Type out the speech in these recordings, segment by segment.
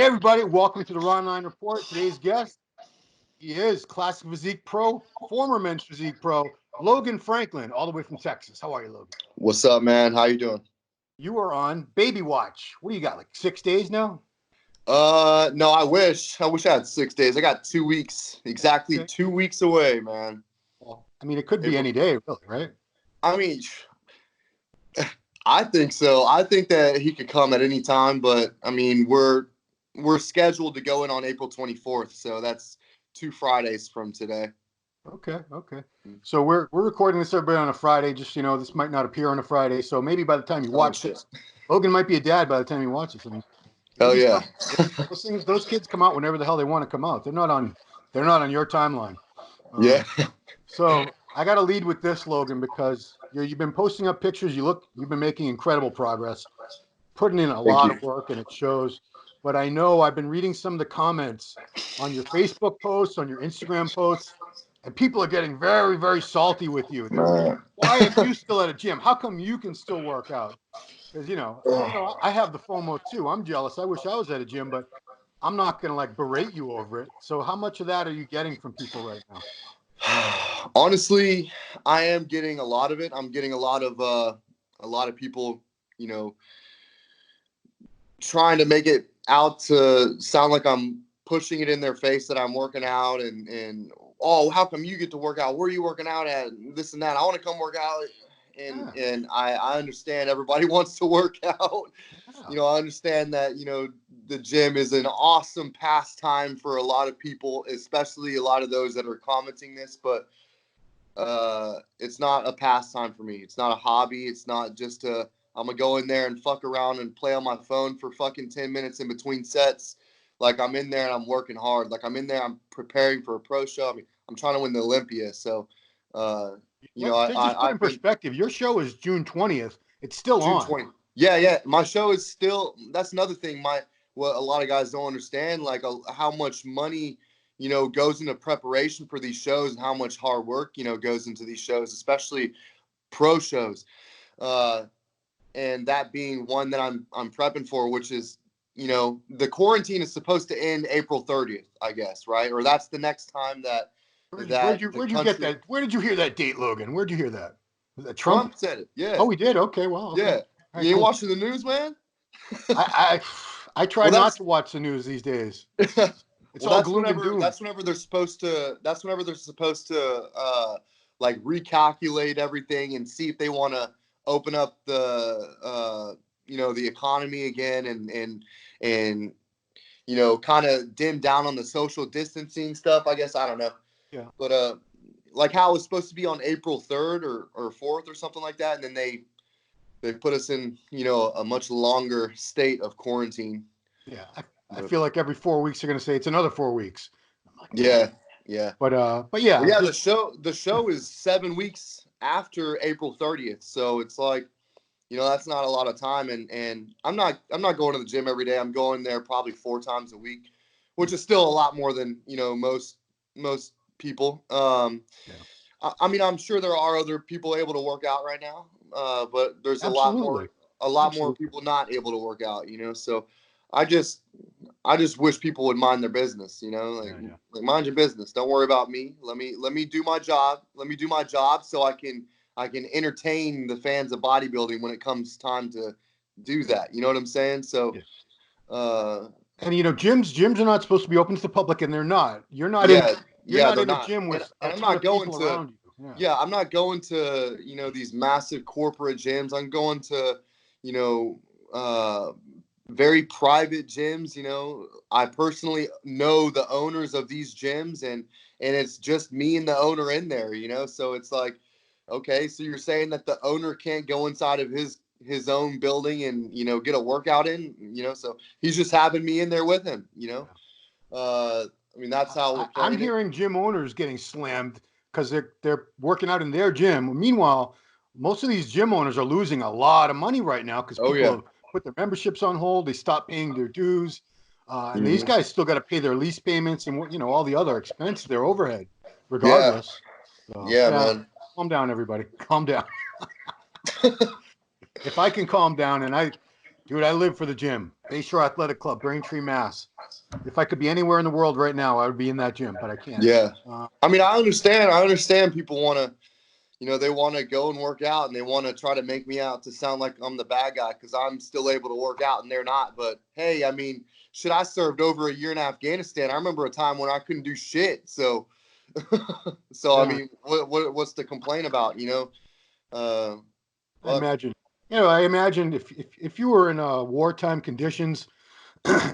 everybody, welcome to the Ronline Report. Today's guest, he is Classic Physique Pro, former Men's Physique Pro, Logan Franklin, all the way from Texas. How are you, Logan? What's up, man? How you doing? You are on Baby Watch. What do you got, like 6 days now? No, I wish I had 6 days. I got 2 weeks, exactly Okay. 2 weeks away, man. Well, I mean, it could be any day, really, right? I mean, I think so. I think that he could come at any time, but I mean, we're scheduled to go in on April 24th, so that's 2 Fridays from today. Okay. So we're recording this everybody on a Friday. Just this might not appear on a Friday, so maybe by the time you watch this, Logan might be a dad by the time you watch this. I mean, hell yeah. Those kids come out whenever the hell they want to come out. They're not on your timeline. Yeah. So I got to lead with this, Logan, because you've been posting up pictures. You've been making incredible progress, putting in a lot of work, and it shows. But I know I've been reading some of the comments on your Facebook posts, on your Instagram posts, and people are getting very, very salty with you. Why are you still at a gym? How come you can still work out? Because I have the FOMO too. I'm jealous. I wish I was at a gym, but I'm not going to like berate you over it. So how much of that are you getting from people right now? Honestly, I am getting a lot of it. I'm getting a lot of people, trying to make it out to sound like I'm pushing it in their face that I'm working out and oh, how come you get to work out? Where are you working out at? This and that. I want to come work out. And I understand everybody wants to work out. Yeah. I understand that, the gym is an awesome pastime for a lot of people, especially a lot of those that are commenting this, but it's not a pastime for me. It's not a hobby. It's not just I'm going to go in there and fuck around and play on my phone for fucking 10 minutes in between sets. Like, I'm in there and I'm working hard. Like, I'm in there, I'm preparing for a pro show. I mean, I'm trying to win the Olympia. So, just put in perspective, your show is June 20th. It's still June on. 20th. Yeah. My show is still, that's another thing. What a lot of guys don't understand, like how much money, goes into preparation for these shows and how much hard work, goes into these shows, especially pro shows. And that being one that I'm prepping for, which is, the quarantine is supposed to end April 30th, I guess, right? Or that's the next time that Where'd you get that? Where did you hear that date, Logan? Where'd you hear that? Was that Trump said it. Yeah. Oh, he did. Okay. Well. Okay. Yeah. Right, You ain't watching the news, man? I try not to watch the news these days. It's all gloom and doom. That's whenever they're supposed to. Like recalculate everything and see if they want to open up the the economy again and kind of dim down on the social distancing stuff. I guess I don't know. Yeah. But like how it was supposed to be on April 3rd or 4th or something like that, and then they put us in a much longer state of quarantine. Yeah. I feel like every 4 weeks they're going to say it's another 4 weeks. Like, yeah. But yeah. Well, yeah, the show is 7 weeks after April 30th. So it's like, that's not a lot of time. And I'm not going to the gym every day. I'm going there probably 4 times a week, which is still a lot more than, most people. I mean, I'm sure there are other people able to work out right now. But there's a lot more people not able to work out, so I just wish people would mind their business, like mind your business. Don't worry about me. Let me do my job. Let me do my job so I can entertain the fans of bodybuilding when it comes time to do that. You know what I'm saying? So, and gyms are not supposed to be open to the public, and they're not. You're not in a gym with and I'm not going people to. Around you. Yeah, I'm not going to, these massive corporate gyms. I'm going to, very private gyms. I personally know the owners of these gyms and it's just me and the owner in there, so it's like, okay, so you're saying that the owner can't go inside of his own building and, get a workout in, so he's just having me in there with him, I mean, that's how we're playing. I'm hearing gym owners getting slammed because they're working out in their gym. Meanwhile, most of these gym owners are losing a lot of money right now because people have put their memberships on hold. They stopped paying their dues. And these guys still got to pay their lease payments and all the other expenses, their overhead, regardless. Yeah, man. Calm down, everybody. Calm down. If I can calm down, and Dude, I live for the gym. Bayshore Athletic Club, Braintree, Mass. If I could be anywhere in the world right now, I would be in that gym, but I can't. Yeah. Uh, I mean, I understand. I understand people want to, they want to go and work out, and they want to try to make me out to sound like I'm the bad guy because I'm still able to work out and they're not. But hey, I mean, shit, I served over a year in Afghanistan. I remember a time when I couldn't do shit. So, I yeah, mean, what's to complain about? Uh, I fuck. imagine. I imagine if you were in wartime conditions,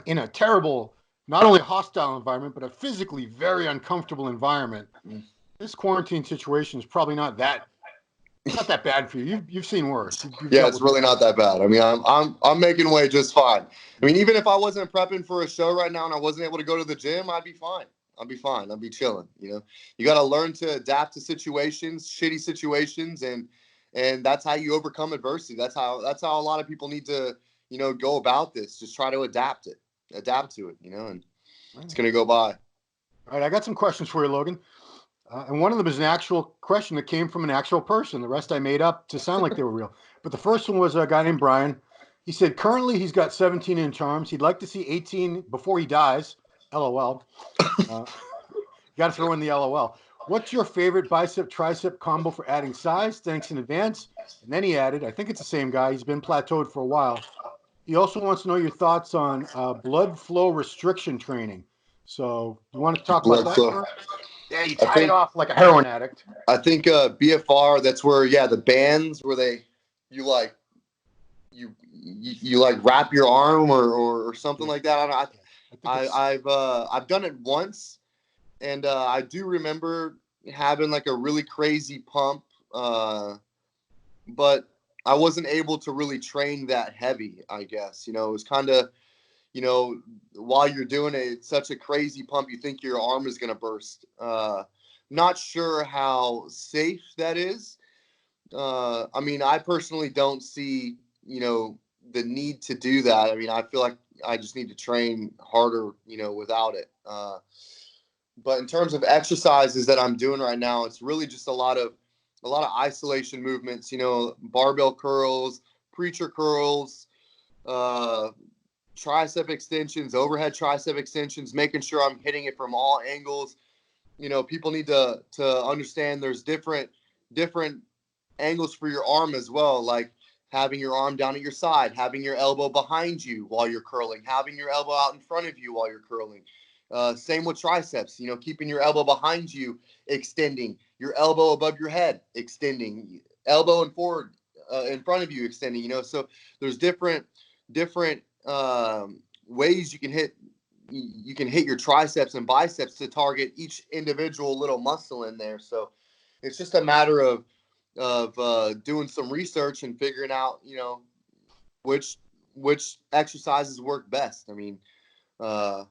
in a terrible, not only hostile environment, but a physically very uncomfortable environment, this quarantine situation is probably not that bad for you. You've seen worse. You've Yeah, dealt it's with really worse. not that bad. I mean, I'm making way just fine. I mean, even if I wasn't prepping for a show right now and I wasn't able to go to the gym, I'd be fine. I'd be fine. I'd be chilling. You got to learn to adapt to situations, shitty situations, and that's how you overcome adversity. That's how a lot of people need to go about this. Just try to adapt to it. And it's gonna go by. All right, I got some questions for you, Logan. And one of them is an actual question that came from an actual person. The rest I made up to sound like they were real. But the first one was a guy named Brian. He said currently he's got 17-inch arms. He'd like to see 18 before he dies. LOL. Uh, Got to throw in the LOL. What's your favorite bicep tricep combo for adding size? Thanks in advance. And then he added, I think it's the same guy. He's been plateaued for a while. He also wants to know your thoughts on blood flow restriction training. So, you want to talk about Blood that flow. first? Yeah, you I tie it think off like a heroin addict. BFR. That's where the bands where you like you like wrap your arm or something Yeah, like that. I don't know. yeah. I think it's I've done it once, and I do remember having like a really crazy pump, but I wasn't able to really train that heavy. I guess it was kind of while you're doing it, it's such a crazy pump. You think your arm is gonna burst. Not sure how safe that is. I mean, I personally don't see the need to do that. I mean, I feel like I just need to train harder, without it. But in terms of exercises that I'm doing right now, it's really just a lot of isolation movements. Barbell curls, preacher curls, uh, tricep extensions, overhead tricep extensions, making sure I'm hitting it from all angles. People need to understand there's different angles for your arm as well, like having your arm down at your side, having your elbow behind you while you're curling, having your elbow out in front of you while you're curling. Same with triceps, keeping your elbow behind you, extending, your elbow above your head, extending, elbow and forward in front of you, extending, so there's different ways you can hit your triceps and biceps to target each individual little muscle in there. So it's just a matter of doing some research and figuring out, which exercises work best. I mean, uh,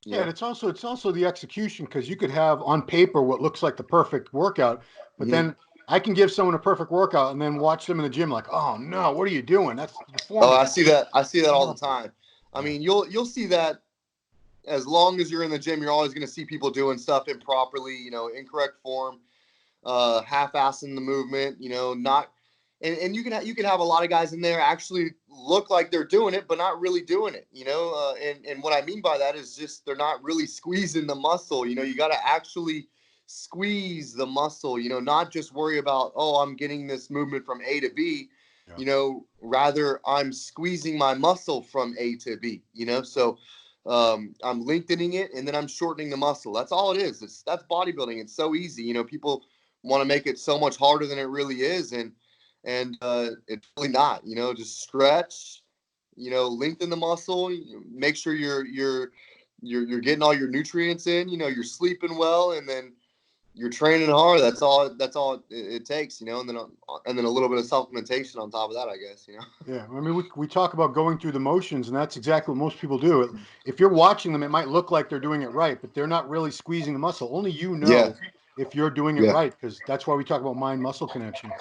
yeah, and yeah. it's also the execution because you could have on paper what looks like the perfect workout, but Mhm. then I can give someone a perfect workout and then watch them in the gym like, oh no, what are you doing? That's the form Oh, is I see that. I see that all the horrible. time. I Yeah. mean, you'll see that as long as you're in the gym, you're always going to see people doing stuff improperly, incorrect form, half-assing the movement, not, and you can have a lot of guys in there actually look like they're doing it, but not really doing it, and what I mean by that is just they're not really squeezing the muscle. You got to actually squeeze the muscle, not just worry about, oh, I'm getting this movement from A to B, Yeah. rather I'm squeezing my muscle from A to B, so I'm lengthening it and then I'm shortening the muscle. That's all it is. That's bodybuilding. It's so easy. People want to make it so much harder than it really is, and it's really not. Just stretch. Lengthen the muscle. Make sure you're getting all your nutrients in. You're sleeping well, and then you're training hard. That's all it takes. And then a little bit of supplementation on top of that, I guess. Yeah, I mean, we talk about going through the motions, and that's exactly what most people do. If you're watching them, it might look like they're doing it right, but they're not really squeezing the muscle. Only you Yeah, know if you're doing it yeah. right, because that's why we talk about mind-muscle connection.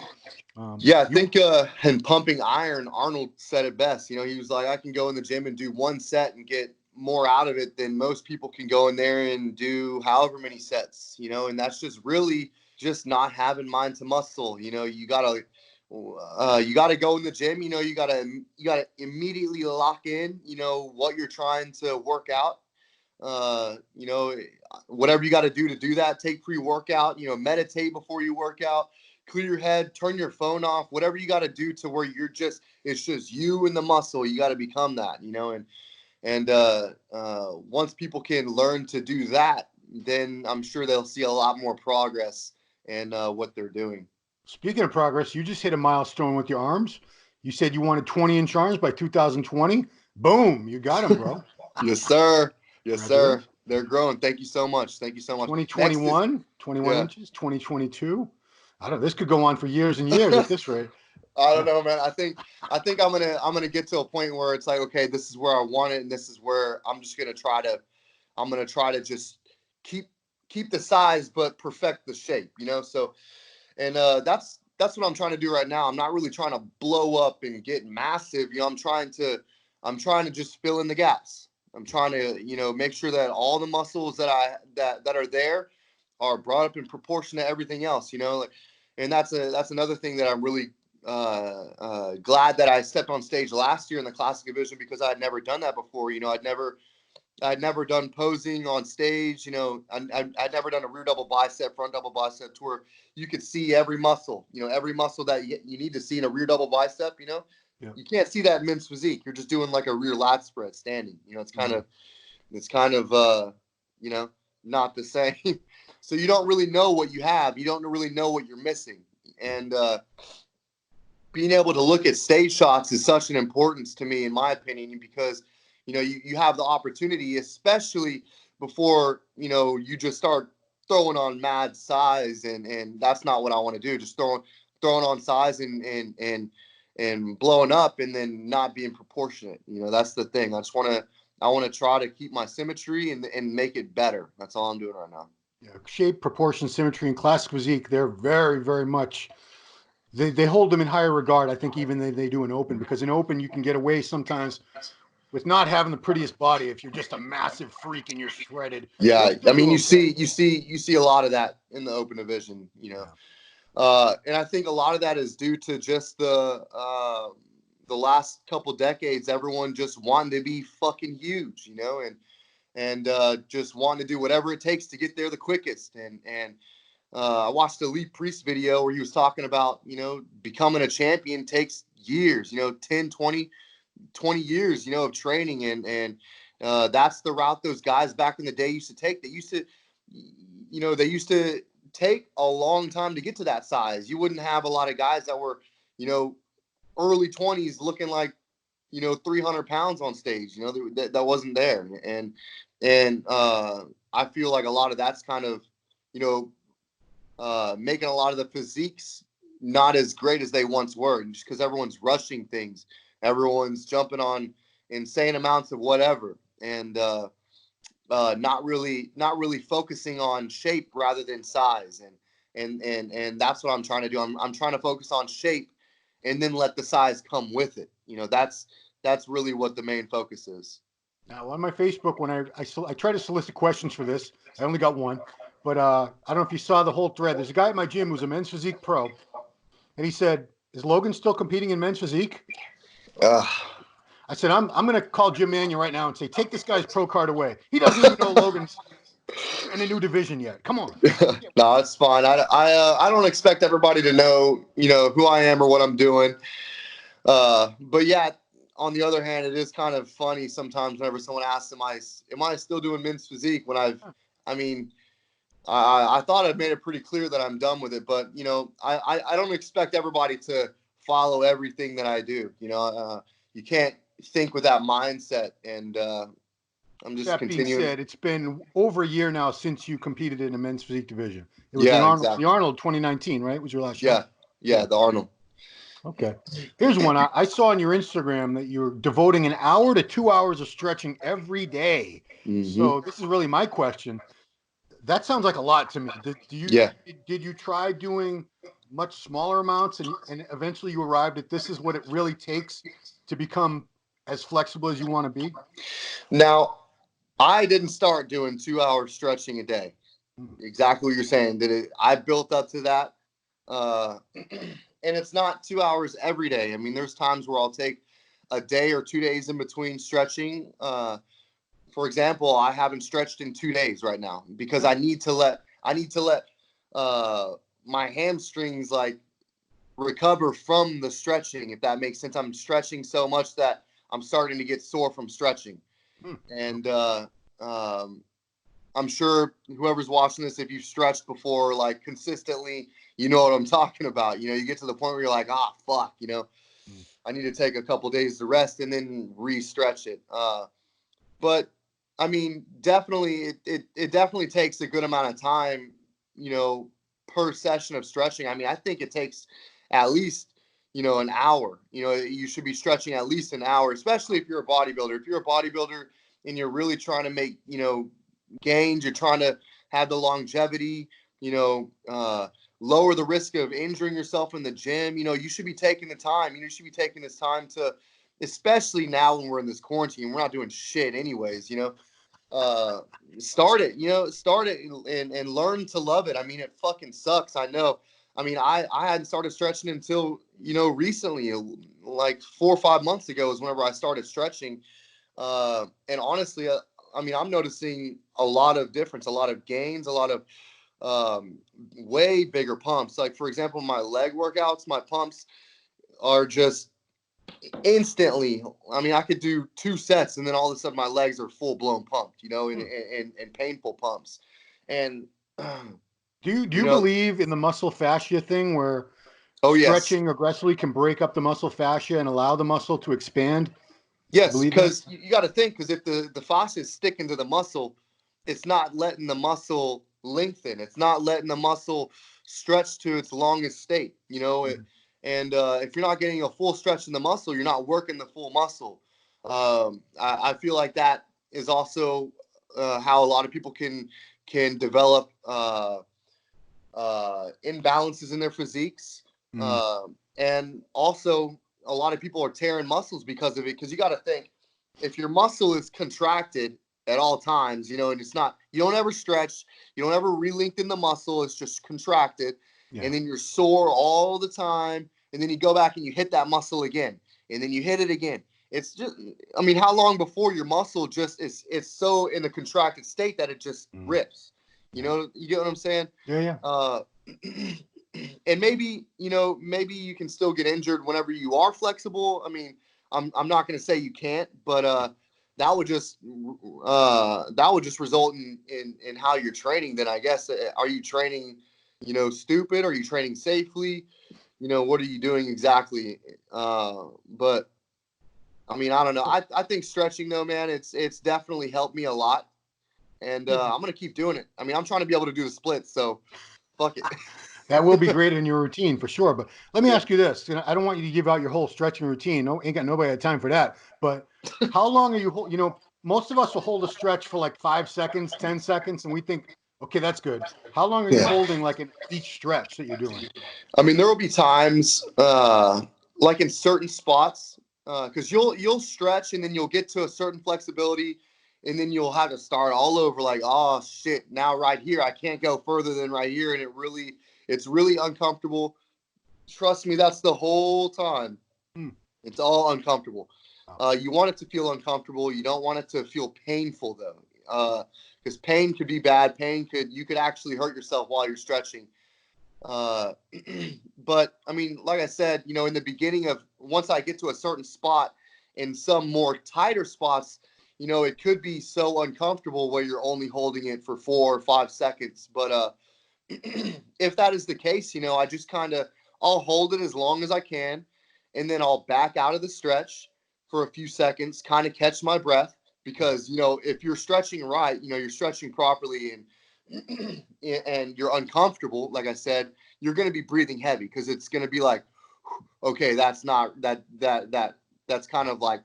Yeah, I You, think in pumping iron, Arnold said it best. He was like, I can go in the gym and do one set and get more out of it than most people can go in there and do however many sets, and that's just really just not having mind to muscle. You gotta you got to go in the gym. You got to immediately lock in. What you're trying to work out. Whatever you got to do that. Take pre-workout. Meditate before you work out. Clear your head. Turn your phone off. Whatever you got to do to where it's just you and the muscle. You got to become that. And once people can learn to do that, then I'm sure they'll see a lot more progress in what they're doing. Speaking of progress, you just hit a milestone with your arms. You said you wanted 20-inch arms by 2020. Boom, you got them, bro. Yes, sir. Yes, sir. They're growing. Thank you so much. 2021, 21 yeah. inches, 2022. I don't know. This could go on for years and years at this rate. I don't know, man. I think I'm gonna get to a point where it's like, okay, this is where I want it, and this is where I'm gonna try to just keep the size but perfect the shape, So, and that's what I'm trying to do right now. I'm not really trying to blow up and get massive. I'm trying to just fill in the gaps. I'm trying to make sure that all the muscles that are there are brought up in proportion to everything else. And that's another thing that I'm really glad that I stepped on stage last year in the classic division, because I'd never done that before. I'd never done posing on stage. I'd never done a rear double bicep, front double bicep to where you could see every muscle. Every muscle that you need to see in a rear double bicep. Yeah. You can't see that in men's physique. You're just doing like a rear lat spread standing. It's kind of not the same. So you don't really know what you have. You don't really know what you're missing. And being able to look at stage shots is such an importance to me, in my opinion, because you have the opportunity, especially before you just start throwing on mad size, and that's not what I want to do. Just throwing on size and blowing up, and then not being proportionate. That's the thing. I want to try to keep my symmetry and make it better. That's all I'm doing right now. Yeah, shape, proportion, symmetry, and classic physique, they're very, very much, they hold them in higher regard, I think, even than they do in open, because in open you can get away sometimes with not having the prettiest body if you're just a massive freak and you're shredded. Yeah, I mean, you okay. see a lot of that in the open division, Yeah. And I think a lot of that is due to just the last couple decades, everyone just wanting to be fucking huge, and just wanting to do whatever it takes to get there the quickest. And I watched the Lee Priest video where he was talking about, becoming a champion takes years, 10, 20 years, of training. And that's the route those guys back in the day used to take. They used to take a long time to get to that size. You wouldn't have a lot of guys that were, early 20s looking like, 300 pounds on stage, that wasn't there. And I feel like a lot of that's kind of, making a lot of the physiques not as great as they once were, just because everyone's rushing things. Everyone's jumping on insane amounts of whatever, and not really focusing on shape rather than size. And that's what I'm trying to do. I'm trying to focus on shape, and then let the size come with it. That's really what the main focus is. Now, on my Facebook, when I try to solicit questions for this, I only got one, but I don't know if you saw the whole thread. There's a guy at my gym who's a men's physique pro, and he said, "Is Logan still competing in men's physique?" I said, "I'm going to call Jim Mannion right now and say, take this guy's pro card away. He doesn't even know Logan's in a new division yet. Come on." No, it's fine. I don't expect everybody to know who I am or what I'm doing. But yeah, on the other hand, it is kind of funny sometimes whenever someone asks, am I still doing men's physique, when I mean, I thought I'd made it pretty clear that I'm done with it, but I don't expect everybody to follow everything that I do. You can't think with that mindset, and I'm just That being continuing. said, it's been over a year now since you competed in a men's physique division. It was Yeah, the exactly. Arnold 2019, right? Was your last show? Yeah, the Arnold. Okay. Here's one. I saw on your Instagram that you're devoting an hour to 2 hours of stretching every day. Mm-hmm. So this is really my question. That sounds like a lot to me. Did you try doing much smaller amounts, and eventually you arrived at this is what it really takes to become as flexible as you want to be? Now, I didn't start doing 2 hours stretching a day. Exactly what you're saying. I built up to that. and it's not 2 hours every day. I mean, there's times where I'll take a day or 2 days in between stretching. For example, I haven't stretched in 2 days right now because I need to let uh, my hamstrings like recover from the stretching, if that makes sense. I'm stretching so much that I'm starting to get sore from stretching. Hmm. And um, I'm sure whoever's watching this, if you've stretched before, like consistently, you know what I'm talking about. You know, you get to the point where you're like, ah, fuck, Hmm. I need to take a couple days to rest and then re-stretch it. But I mean, definitely, it definitely takes a good amount of time, you know, per session of stretching. I mean, I think it takes at least, an hour. You know, you should be stretching at least an hour, especially if you're a bodybuilder. If you're a bodybuilder and you're really trying to make, gains, you're trying to have the longevity, lower the risk of injuring yourself in the gym. You know, you should be taking the time. You should be taking this time to, especially now when we're in this quarantine, we're not doing shit anyways, uh start it and learn to love it. I mean, it fucking sucks, I know. I mean, I hadn't started stretching until, recently, like 4 or 5 months ago is whenever I started stretching. And honestly, I mean, I'm noticing a lot of difference, a lot of gains, a lot of way bigger pumps. Like, for example, my leg workouts, my pumps are just instantly. I mean, I could do 2 sets and then all of a sudden my legs are full blown pumped, Hmm. and painful pumps. And Do you you know, believe in the muscle fascia thing where oh yes, stretching aggressively can break up the muscle fascia and allow the muscle to expand? You yes, believe in that? because you got to think, because if the fascia is sticking to the muscle, it's not letting the muscle lengthen. It's not letting the muscle stretch to its longest state. Mhm. And if you're not getting a full stretch in the muscle, you're not working the full muscle. I feel like that is also how a lot of people can develop imbalances in their physiques. Mm. And also, a lot of people are tearing muscles because of it. Because you got to think, if your muscle is contracted at all times, and it's not, you don't ever stretch, you don't ever re-lengthen the muscle, it's just contracted, Yeah. and then you're sore all the time, and then you go back and you hit that muscle again, and then you hit it again. It's just, I mean, how long before your muscle just is, it's so in a contracted state that it just Mm. rips? Yeah. You get what I'm saying? Yeah. Yeah. Uh, and maybe, maybe you can still get injured whenever you are flexible. I mean, I'm not going to say you can't, but that would just result in how you're training. Then I guess, are you training, stupid? Are you training safely? What are you doing exactly? But I mean, I don't know. I think stretching though, man, it's definitely helped me a lot, and Yeah. I'm gonna keep doing it. I mean, I'm trying to be able to do the splits, so fuck it. That will be great in your routine for sure. But let me Yeah. ask you this: I don't want you to give out your whole stretching routine. No, ain't got nobody had time for that. But how long are you? Most of us will hold a stretch for like 5 seconds, 10 seconds, and we think, okay, that's good. How long are you Yeah. holding like in each stretch that you're doing? I mean, there will be times, like in certain spots, because you'll stretch and then you'll get to a certain flexibility, and then you'll have to start all over. Like, oh shit, now right here I can't go further than right here, and it's really uncomfortable. Trust me, that's the whole time. Hmm. It's all uncomfortable. Oh, You want it to feel uncomfortable. You don't want it to feel painful though, because pain could be bad. You could actually hurt yourself while you're stretching. Uh, but I mean, like I said, in the beginning of, once I get to a certain spot, in some more tighter spots, it could be so uncomfortable where you're only holding it for 4 or 5 seconds. But if that is the case, I just kind of, I'll hold it as long as I can, and then I'll back out of the stretch for a few seconds, kind of catch my breath, yeah. because if you're stretching right, you're stretching properly, and you're uncomfortable, like I said, you're going to be breathing heavy, because it's going to be like, okay, that's not that's kind of like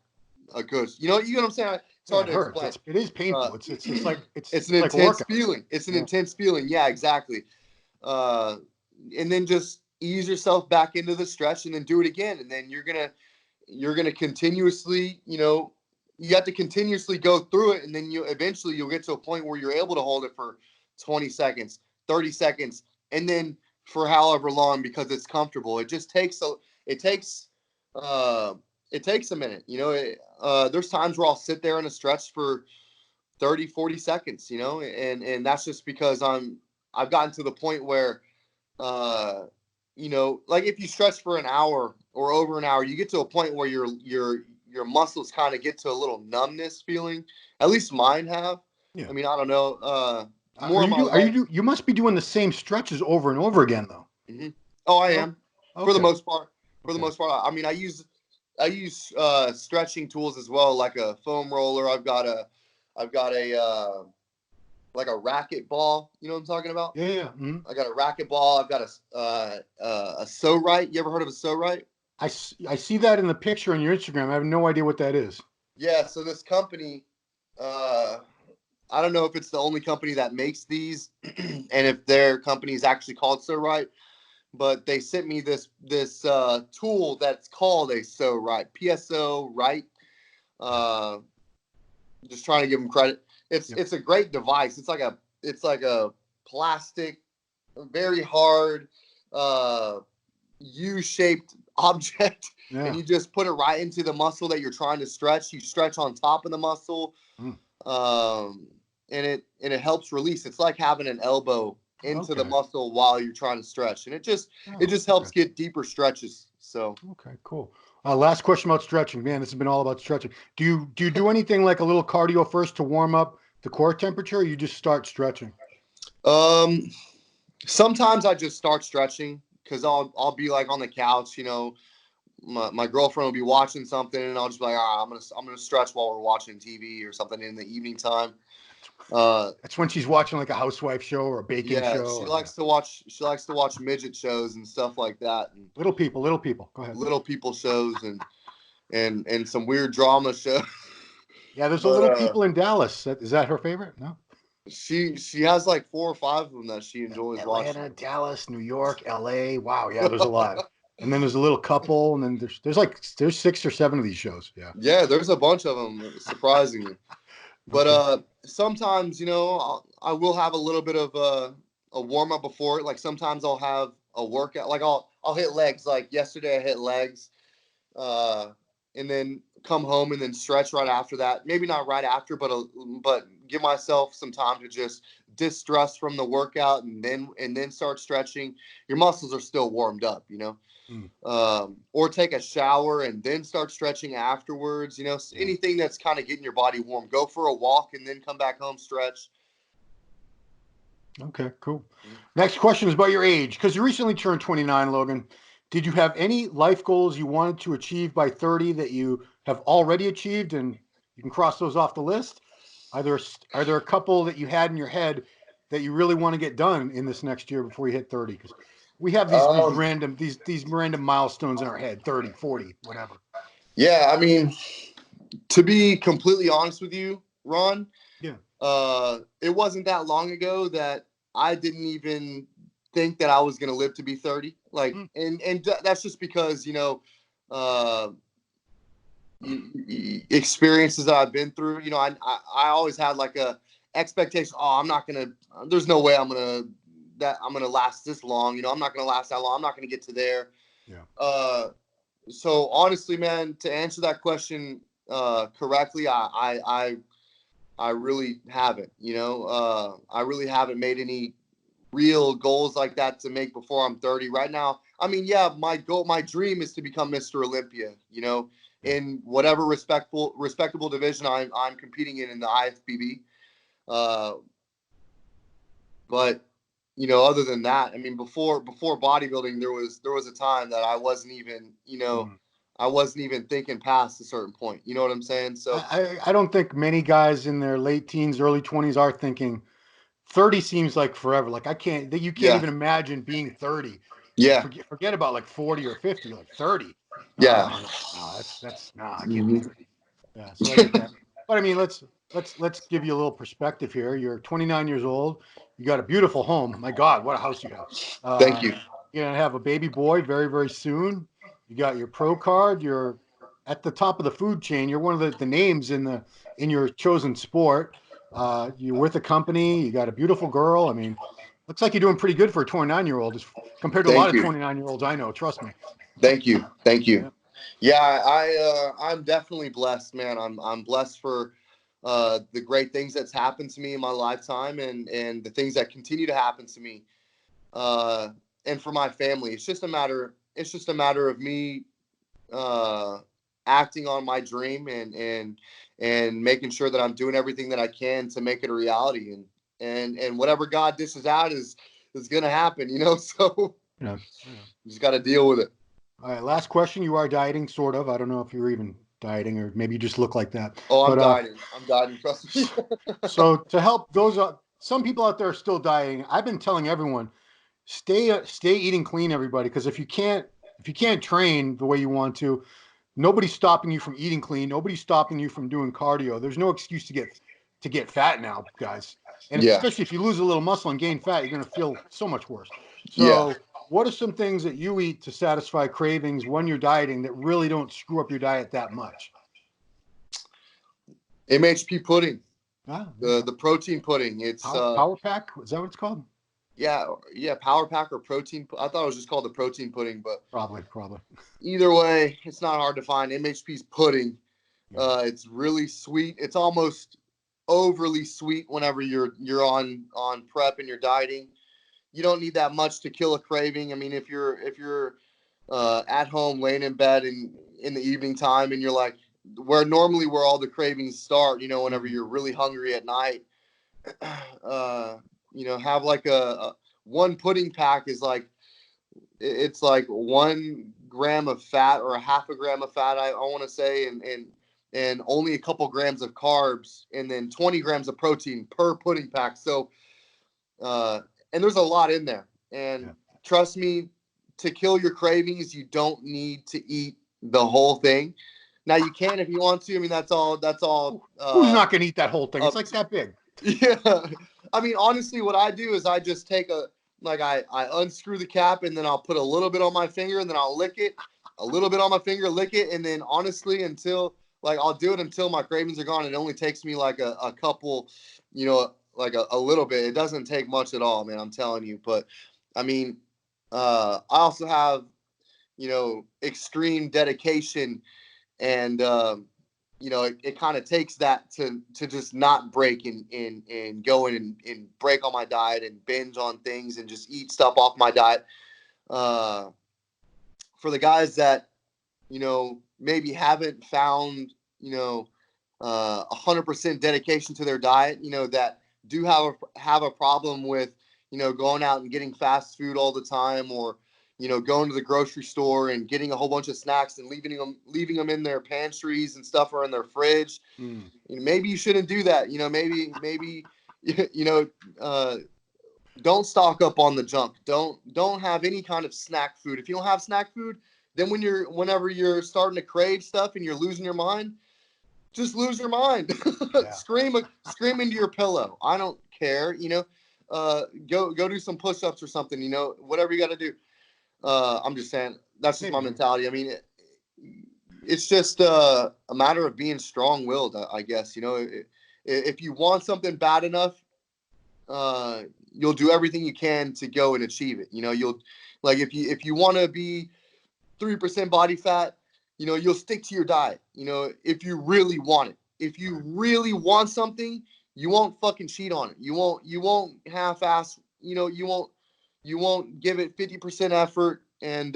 a good, you know what I'm saying? It's Yeah, hard it to hurts. explain. It is Uh, painful. It's like it's an it's like a intense workout. feeling. It's an Yeah. intense feeling. Yeah, exactly. Uh, and then just ease yourself back into the stretch, and then do it again. And then you're gonna continuously, you have to continuously go through it, and then you'll get to a point where you're able to hold it for 20 seconds, 30 seconds, and then for however long because it's comfortable. It just takes it takes uh, it takes a minute. There's times where I'll sit there in a stretch for 30, 40 seconds, and that's just because I've gotten to the point where like if you stretch for an hour or over an hour, you get to a point where your muscles kind of get to a little numbness feeling. At least mine have. Yeah. I mean, I don't know. Are More of you my do? Are you legs. do? You must be doing the same stretches over and over again, though. Mhm. Oh, I Oh, am for the okay. most part. For the Okay. most part, I mean, I use stretching tools as well, like a foam roller. I've got a like a racket ball. You know what I'm talking about? Yeah. Yeah. I got a racket ball. I've got a so right. You ever heard of a so right? I see that in the picture on your Instagram. I have no idea what that is. Yeah. So this company, uh, I don't know if it's the only company that makes these, and if their company is actually called so right. But they sent me this tool that's called a so right, PSO right. Uh, just trying to give them credit. It's Yep. it's a great device. It's like a plastic, very hard, uh, U-shaped object, and Yeah. you just put it right into the muscle that you're trying to stretch. You stretch on top of the muscle, Mm. um, and it helps release. It's like having an elbow into the Okay. muscle while you're trying to stretch, and it just it Oh, just okay. helps get deeper stretches. So Okay. Cool. Last question about stretching. Man, this has been all about stretching. Do you do anything like a little cardio first to warm up the core temperature, or you just start stretching? um, sometimes I just start stretching because I'll be like on the couch, my girlfriend will be watching something, and I'll just be like, all right, I'm gonna stretch while we're watching TV or something in the evening time. Uh, That's when she's watching like a housewife show or a baking yeah, show, she or yeah. likes to watch she likes to watch midget shows and stuff like that, and Little people, little people. Go ahead. little people shows and some weird drama shows. Yeah, there's a But little people in Dallas. Is that her favorite? No. she has like 4 or 5 of them that she enjoys watching. Atlanta, Dallas, New York, LA. Wow, yeah, there's a lot. And then there's a little couple, and then there's 6 or 7 of these shows. Yeah. Yeah, there's a bunch of them, surprisingly. But Okay. sometimes I will have a little bit of a warm up before it. Like sometimes I'll have a workout. Like I'll hit legs. Like yesterday I hit legs, uh, and then come home and then stretch right after that. Maybe not right after, but give myself some time to just distress from the workout and then start stretching. Your muscles are still warmed up. Mm, Or take a shower and then start stretching afterwards. yeah. Anything that's kind of getting your body warm. Go for a walk and then come back home, stretch. Okay, cool. Next question is about your age, because you recently turned 29, Logan. Did you have any life goals you wanted to achieve by 30 that you have already achieved, and you can cross those off the list? Are there a couple that you had in your head that you really want to get done in this next year before you hit 30? Because we have Um, these random milestones in our head, 30, 40, whatever. yeah, I mean, to be completely honest with you, Ron, Yeah. it wasn't that long ago that I didn't even think that I was going to live to be 30. Like, Mm, and that's just because, uh, experiences that I've been through. I always had like a expectation. Oh, I'm not gonna. There's no way I'm gonna last this long. I'm not gonna last that long. I'm not gonna get to there. yeah. Uh, so honestly, man, to answer that question correctly, I really haven't. I really haven't made any real goals like that to make before I'm 30 right now. I mean, yeah, my dream is to become Mr. Olympia, Yeah. in whatever respectable division I'm competing in the IFBB. Uh, but other than that, I mean, before bodybuilding, there was a time that Mm. I wasn't even thinking past a certain point. You know what I'm saying? So I don't think many guys in their late teens, early 20s are thinking 30 seems like forever. Like you can't yeah, even imagine being 30. Like yeah, forget about like 40 or 50, like 30. yeah. No, no, that's no, I can't be Mhm. 30. Yeah, so I get that. But I mean, let's give you a little perspective here. You're 29 years old. You got a beautiful home. My God, what a house you have. Thank you. You're gonna have a baby boy very, very soon. You got your pro card. You're at the top of the food chain. You're one of the names in your chosen sport. You're with a company. You got a beautiful girl. I mean, looks like you're doing pretty good for a 29-year-old. compared to a lot Thank of you. 29-year-olds I know. Trust me. Thank you. Thank you. Yeah. Yeah, I'm definitely blessed, man. I'm blessed for the great things that's happened to me in my lifetime, and the things that continue to happen to me, and for my family. It's just a matter of me acting on my dream, and making sure that I'm doing everything that I can to make it a reality. And whatever God dishes out is gonna happen, you know. So Yeah. Yeah. you just got to deal with it. All right. Last question. You are dieting, sort of. I don't know if you're even dieting, or maybe you just look like that. Oh, I'm But dieting. I'm dieting. Trust me. so to help those, some people out there are still dieting. I've been telling everyone, stay eating clean, everybody, because if you can't train the way you want to, nobody's stopping you from eating clean. Nobody's stopping you from doing cardio. There's no excuse to get fat now, guys. And Yeah. especially if you lose a little muscle and gain fat, you're going to feel so much worse. Yeah. So, what are some things that you eat to satisfy cravings when you're dieting that really don't screw up your diet that much? MHP pudding. Ah, The protein pudding. It's power pack, is that what it's called? yeah, power pack or protein. I thought it was just called the protein pudding, but Probably. either way, it's not hard to find. MHP's pudding. Yeah. It's really sweet. It's almost overly sweet whenever you're on prep and you're dieting. You don't need that much to kill a craving. I mean, if you're at home laying in bed in the evening time, and you're like, where all the cravings start, you know, whenever you're really hungry at night, have like a one pudding pack is like, it's like 1 gram of fat or a half a gram of fat, I want to say, and only a couple grams of carbs, and then 20 grams of protein per pudding pack. So and there's a lot in there. And Yeah. trust me, to kill your cravings, you don't need to eat the whole thing. Now you can if you want to. I mean, that's all. Who's not going to eat that whole thing? It's Up like that big. Yeah. I mean, honestly, what I do is I just take I unscrew the cap, and then I'll put a little bit on my finger, and then I'll lick it, a little bit on my finger, lick it. And then honestly, I'll do it until my cravings are gone. It only takes me like a couple, like a little bit. It doesn't take much at all, man. I'm telling you. But I mean, I also have, extreme dedication, and it kind of takes that to just not break and go in and break on my diet and binge on things and just eat stuff off my diet. For the guys that, maybe haven't found, 100% dedication to their diet, that do have a problem with, going out and getting fast food all the time, or, going to the grocery store and getting a whole bunch of snacks and leaving them in their pantries and stuff, or in their fridge. Mm. Maybe you shouldn't do that. Maybe, you know, uh, don't stock up on the junk. Don't have any kind of snack food. If you don't have snack food, then whenever you're starting to crave stuff and you're losing your mind, just lose your mind. Yeah. Scream into your pillow. I don't care. Go do some push-ups or something. Whatever you got to do. I'm just saying, that's just my mentality. I mean, it's just a matter of being strong-willed, I guess. If you want something bad enough, you'll do everything you can to go and achieve it. You'll, like, if you want to be 3% body fat, you'll stick to your diet. If you really want it, if you really want something, you won't fucking cheat on it. You won't half-ass. You won't give it 50% effort, and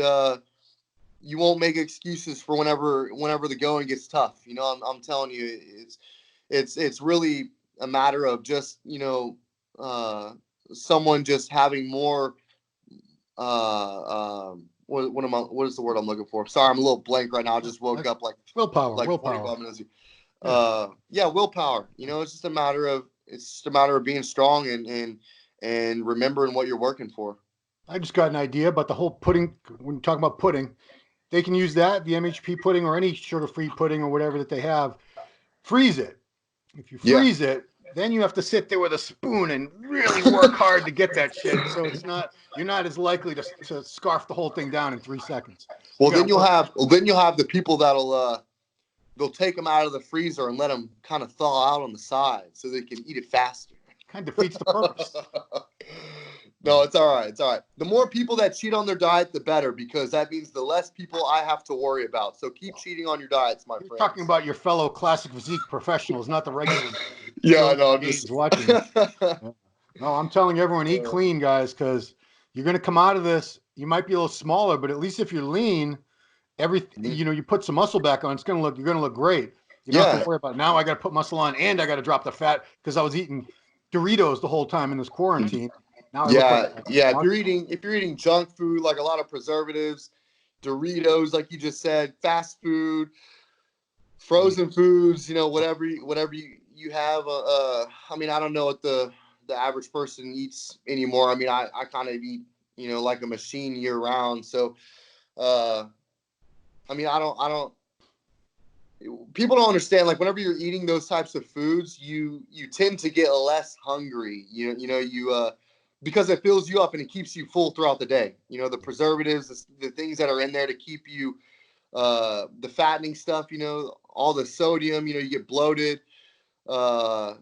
you won't make excuses for whenever the going gets tough. I'm telling you, it's really a matter of just, someone just having more, what is the word I'm looking for? Sorry, I'm a little blank right now. I just woke up like Willpower. 45 minutes ago. Yeah, willpower. It's just a matter of being strong, and remembering what you're working for. I just got an idea about the whole pudding. When you talk about pudding, they can use that, the MHP pudding or any sugar-free pudding or whatever that they have. Freeze it. If you Yeah. freeze it, then you have to sit there with a spoon and really work hard to get that shit. So you're not as likely to scarf the whole thing down in 3 seconds. Well, then you'll have the people they'll take them out of the freezer and let them kind of thaw out on the side so they can eat it faster. Kind of defeats the purpose. No, it's all right. It's all right. The more people that cheat on their diet, the better, because that means the less people I have to worry about. So keep cheating on your diets, my You're friends. talking about your fellow classic physique professionals, not the regular Yeah, I Joe know. I'm Gays just. watching. Yeah. No, I'm telling everyone, eat clean, guys, because you're going to come out of this. You might be a little smaller, but at least if you're lean, you put some muscle back on, you're going to look great. You don't have Yeah, to worry about now I got to put muscle on and I got to drop the fat because I was eating Doritos the whole time in this quarantine. Now I look like yeah. If you're eating junk food, like a lot of preservatives, Doritos, like you just said, fast food, frozen foods, whatever you have. I mean, I don't know what the average person eats anymore. I mean, I kind of eat, like a machine year round. So, I mean, I don't. People don't understand. Like, whenever you're eating those types of foods, you tend to get less hungry. Because it fills you up and it keeps you full throughout the day. The preservatives, the things that are in there to keep you, the fattening stuff. All the sodium. You get bloated. Yeah,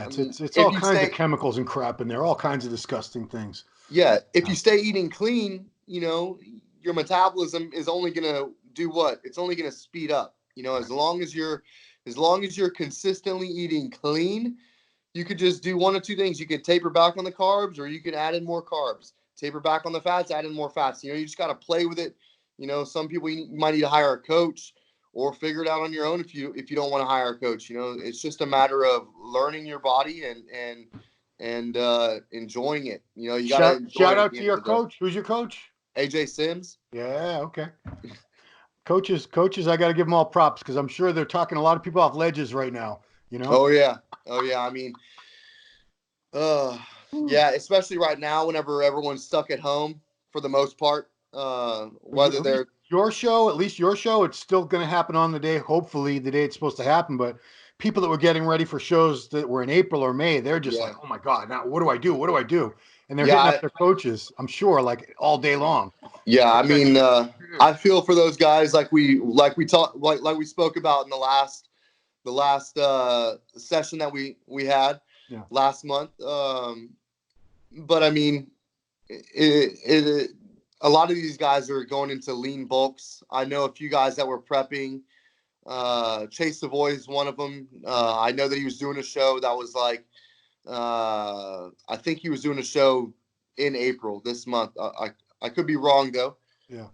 I mean, it's if all you kinds of stay, chemicals and crap in there, all kinds of disgusting things. if you stay eating clean, your metabolism is only gonna do what? It's only gonna speed up. As long as you're consistently eating clean, you could just do one of two things. You could taper back on the carbs, or you could add in more carbs. Taper back on the fats, add in more fats. You just got to play with it. Some people, you might need to hire a coach or figure it out on your own if you don't want to hire a coach. It's just a matter of learning your body and enjoying it. You got to enjoy Shout it at out the to end your of the day. coach. Who's your coach? AJ Sims. Yeah, okay. Coaches, I got to give them all props because I'm sure they're talking a lot of people off ledges right now. Oh yeah. I mean, yeah, especially right now, whenever everyone's stuck at home for the most part. Whether At least they're your show, it's still going to happen on the day, hopefully the day it's supposed to happen. But people that were getting ready for shows that were in April or May, they're just like, oh my God, now what do I do? What do I do? And they're hitting up their coaches, I'm sure, like all day long. Yeah, I mean, I feel for those guys like we talked like we spoke about in the last session that we had last month. But I mean, a lot of these guys are going into lean bulks. I know a few guys that were prepping. Chase Savoy is one of them. I know that he was doing a show that was like, I think he was doing a show in April this month. I could be wrong though. Yeah.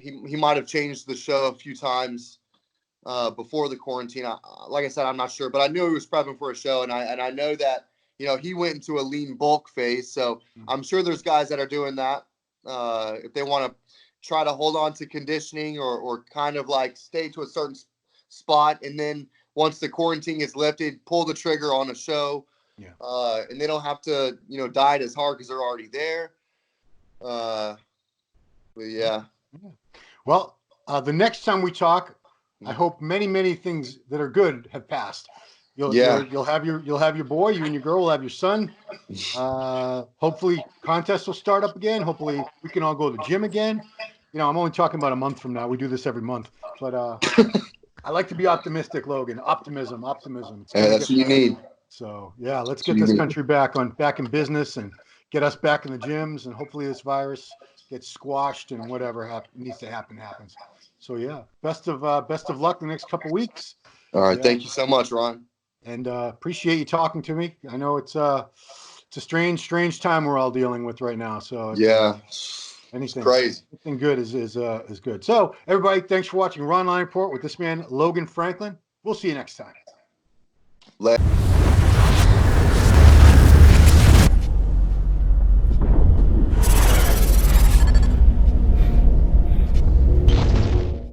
He might have changed the show a few times before the quarantine. Like I said, I'm not sure, but I knew he was prepping for a show, and I know that he went into a lean bulk phase. So I'm sure there's guys that are doing that if they want to try to hold on to conditioning or kind of like stay to a certain spot, and then once the quarantine is lifted, pull the trigger on a show. Yeah. And they don't have to diet as hard because they're already there. But yeah. Well, the next time we talk, I hope many things that are good have passed. You'll have your boy, you and your girl will have your son. Hopefully contests will start up again. Hopefully we can all go to the gym again. I'm only talking about a month from now. We do this every month, but I like to be optimistic, Logan. Optimism. It's Yeah, that's what you need. So yeah, let's get this country back in business and get us back in the gyms, and hopefully this virus gets squashed and whatever needs to happen happens. So yeah, best of luck the next couple weeks. All right, thank you so much, Ron. And appreciate you talking to me. I know it's a strange time we're all dealing with right now. So anything crazy. Anything good is good. So everybody, thanks for watching Ronline Report with this man Logan Franklin. We'll see you next time.